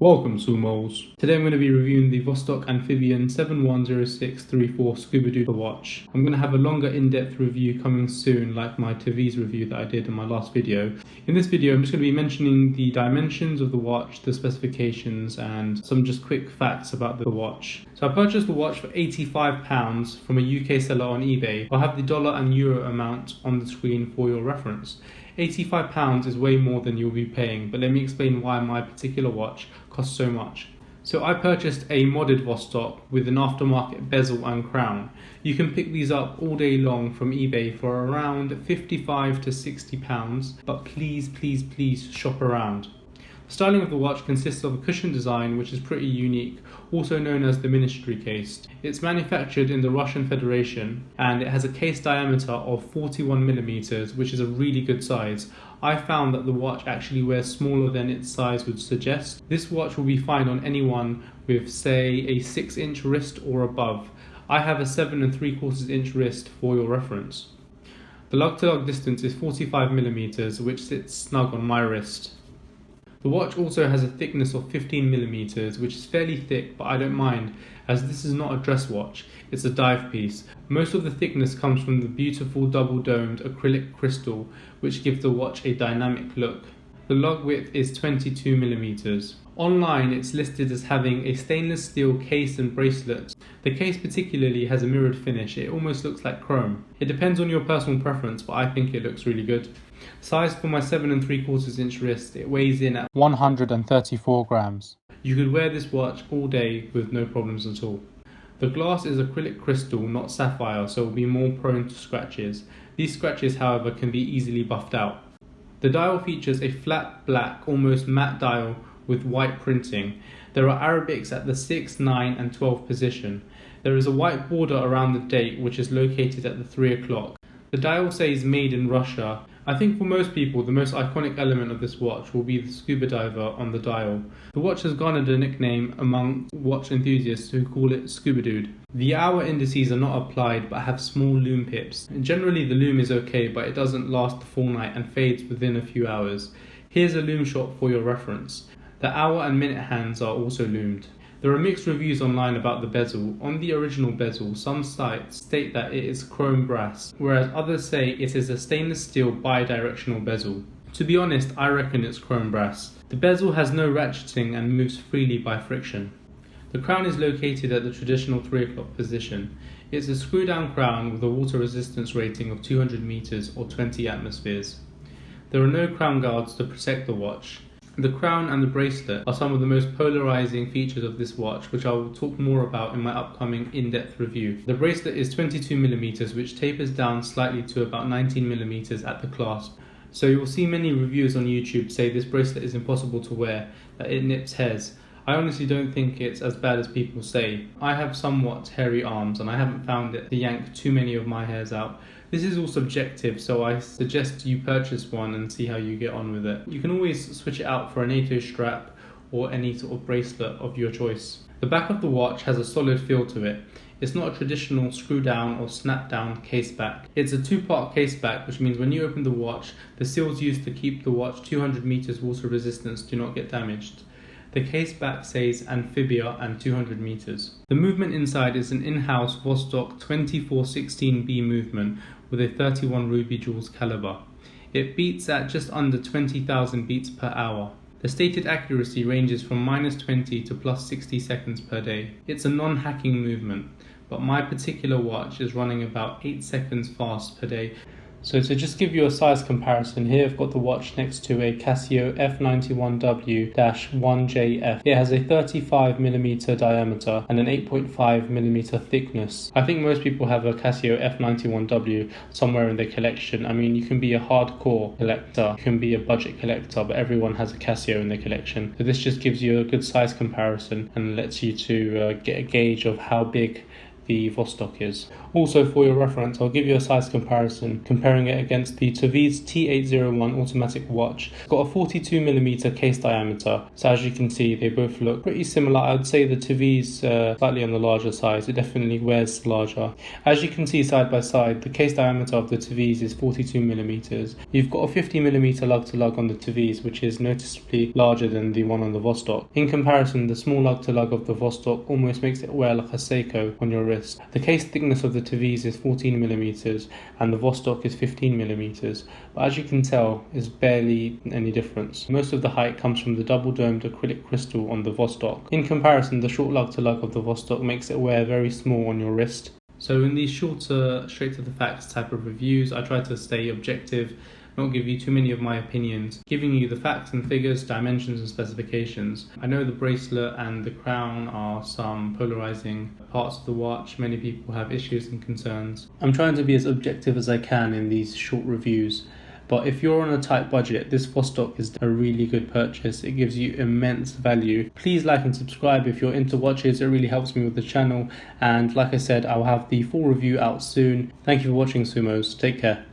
Welcome Sumos. Today I'm going to be reviewing the Vostok Amphibia 710634 Scuba Doodle watch. I'm going to have a longer in-depth review coming soon, like my TV's review that I did in my last video. In this video I'm just going to be mentioning the dimensions of the watch, the specifications and some just quick facts about the watch. So I purchased the watch for £85 from a UK seller on eBay. I'll have the dollar and euro amount on the screen for your reference. £85 is way more than you'll be paying, but let me explain why my particular watch costs so much. So I purchased a modded Vostok with an aftermarket bezel and crown. You can pick these up all day long from eBay for around £55 to £60, but please shop around. The styling of the watch consists of a cushion design which is pretty unique, also known as the ministry case. It's manufactured in the Russian Federation and it has a case diameter of 41mm, which is a really good size. I found that the watch actually wears smaller than its size would suggest. This watch will be fine on anyone with, say, a 6-inch wrist or above. I have a 7 3/4 wrist for your reference. The lug-to-lug distance is 45mm, which sits snug on my wrist. The watch also has a thickness of 15mm, which is fairly thick, but I don't mind, as this is not a dress watch, it's a dive piece. Most of the thickness comes from the beautiful double-domed acrylic crystal, which gives the watch a dynamic look. The lug width is 22mm. Online it's listed as having a stainless steel case and bracelet. The case particularly has a mirrored finish, it almost looks like chrome. It depends on your personal preference, but I think it looks really good. Size for my 7 3/4 wrist, it weighs in at 134 grams. You could wear this watch all day with no problems at all. The glass is acrylic crystal, not sapphire, so it will be more prone to scratches. These scratches, however, can be easily buffed out. The dial features a flat black, almost matte dial with white printing. There are Arabics at the 6, 9 and 12 position. There is a white border around the date, which is located at the 3 o'clock. The dial says made in Russia. I think for most people the most iconic element of this watch will be the scuba diver on the dial. The watch has garnered a nickname among watch enthusiasts who call it Scuba Dude. The hour indices are not applied but have small lume pips. Generally the lume is okay, but it doesn't last the full night and fades within a few hours. Here's a lume shot for your reference. The hour and minute hands are also lumed. There are mixed reviews online about the bezel. On the original bezel, some sites state that it is chrome brass, whereas others say it is a stainless steel bi-directional bezel. To be honest, I reckon it's chrome brass. The bezel has no ratcheting and moves freely by friction. The crown is located at the traditional 3 o'clock position. It's a screw-down crown with a water resistance rating of 200 meters or 20 atmospheres. There are no crown guards to protect the watch. The crown and the bracelet are some of the most polarizing features of this watch, which I will talk more about in my upcoming in-depth review. The bracelet is 22mm, which tapers down slightly to about 19mm at the clasp. So you will see many reviews on YouTube say this bracelet is impossible to wear, that it nips hairs. I honestly don't think it's as bad as people say. I have somewhat hairy arms and I haven't found it to yank too many of my hairs out. This is all subjective, so I suggest you purchase one and see how you get on with it. You can always switch it out for a NATO strap or any sort of bracelet of your choice. The back of the watch has a solid feel to it. It's not a traditional screw down or snap down case back. It's a 2-part case back, which means when you open the watch, the seals used to keep the watch 200 meters water resistance do not get damaged. The case back says Amphibia and 200 meters. The movement inside is an in-house Vostok 2416B movement with a 31 ruby jewels caliber. It beats at just under 20,000 beats per hour. The stated accuracy ranges from -20 to +60 seconds per day. It's a non-hacking movement, but my particular watch is running about 8 seconds fast per day. So to just give you a size comparison, here I've got the watch next to a Casio F91W-1JF. It has a 35mm diameter and an 8.5mm thickness. I think most people have a Casio F91W somewhere in their collection. I mean, you can be a hardcore collector, you can be a budget collector, but everyone has a Casio in their collection. So this just gives you a good size comparison and lets you to get a gauge of how big the Vostok is. Also, for your reference, I'll give you a size comparison, comparing it against the Taviz T801 automatic watch. It's got a 42mm case diameter, so as you can see they both look pretty similar. I'd say the Taviz slightly on the larger size, it definitely wears larger. As you can see side by side, the case diameter of the Taviz is 42mm. You've got a 50mm lug-to-lug on the Taviz, which is noticeably larger than the one on the Vostok. In comparison, the small lug-to-lug of the Vostok almost makes it wear like a Seiko on your wrist. The case thickness of the Taviz is 14mm and the Vostok is 15mm, but as you can tell, it's barely any difference. Most of the height comes from the double-domed acrylic crystal on the Vostok. In comparison, the short lug-to-lug of the Vostok makes it wear very small on your wrist. So in these shorter, straight-to-the-facts type of reviews, I try to stay objective, not give you too many of my opinions, giving you the facts and figures, dimensions and specifications. I know the bracelet and the crown are some polarizing parts of the watch. Many people have issues and concerns. I'm trying to be as objective as I can in these short reviews. But if you're on a tight budget, this Vostok is a really good purchase. It gives you immense value. Please like and subscribe if you're into watches. It really helps me with the channel. And like I said, I'll have the full review out soon. Thank you for watching, Sumos. Take care.